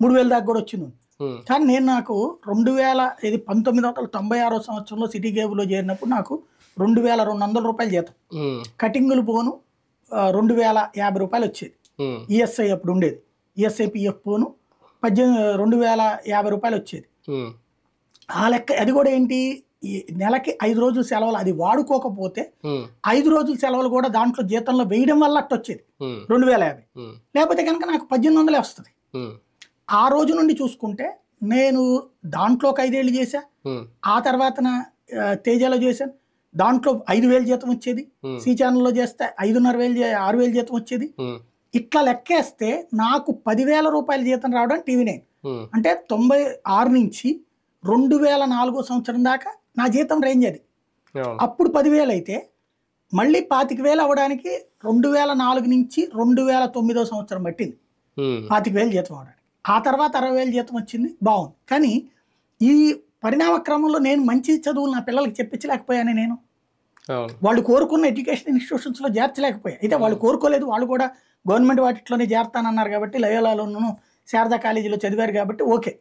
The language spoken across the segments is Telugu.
3000 దాకా కూడా వచ్చింది. కానీ నేను నాకు 1996 సంవత్సరంలో సిటీ కేబుల్లో చేరినప్పుడు నాకు 2200 రూపాయలు జీతం, కటింగులు పోను 2050 రూపాయలు వచ్చేది. ఈఎస్ఐ అప్పుడు ఉండేది, ఈఎస్ఐ పిఎఫ్ పోను 2050 రూపాయలు వచ్చేది. ఆ లెక్క అది కూడా ఏంటి, నెలకి 5 రోజులు సెలవులు అది వాడుకోకపోతే 5 రోజుల సెలవులు కూడా దాంట్లో జీతంలో వేయడం వల్ల అట్ట వచ్చేది 2050. లేకపోతే కనుక నాకు 1800 వస్తుంది. ఆ రోజు నుండి చూసుకుంటే నేను దాంట్లో ఒక 5 ఏళ్ళు చేశా, ఆ తర్వాత తేజలో చేశాను, దాంట్లో 5000 జీతం వచ్చేది, సి ఛానల్లో చేస్తే 5500 6000 జీతం వచ్చేది. ఇట్లా లెక్కేస్తే నాకు 10,000 రూపాయల జీతం రావడం టీవీ9. అంటే 96 నుంచి 2004 సంవత్సరం దాకా నా జీతం రేంజ్ అది. అప్పుడు 10,000 అయితే మళ్ళీ 25,000 అవ్వడానికి 2004 నుంచి 2009 సంవత్సరం పట్టింది 25,000 జీతం అవడానికి. ఆ తర్వాత 60,000 జీతం వచ్చింది, బాగుంది. కానీ ఈ పరిణామ క్రమంలో నేను మంచి చదువులు నా పిల్లలకి చెప్పించలేకపోయాను. నేను వాళ్ళు కోరుకున్న ఎడ్యుకేషన్ ఇన్స్టిట్యూషన్స్లో చేర్చలేకపోయా. అయితే వాళ్ళు కోరుకోలేదు, వాళ్ళు కూడా గవర్నమెంట్ వాటిలోనే చేరతానన్నారు కాబట్టి, లయోలాలోనూ శారదా కాలేజీలో చదివారు కాబట్టి ఓకే.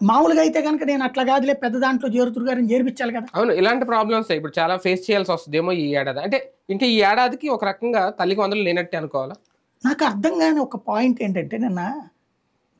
మామూలుగా అయితే కనుక నేను అట్లా కాదులే, పెద్ద దాంట్లో చేరుతురు గారిని చేర్పించాలి కదా. అవును, ఇలాంటి ప్రాబ్లమ్స్ ఇప్పుడు చాలా ఫేస్ చేయాల్సి వస్తుందేమో ఈ ఏడాది. అంటే ఇంకా ఈ ఏడాదికి ఒక రకంగా తల్లికి వందలు లేనట్టే అనుకోవాలా? నాకు అర్థం కాని ఒక పాయింట్ ఏంటంటే, నిన్న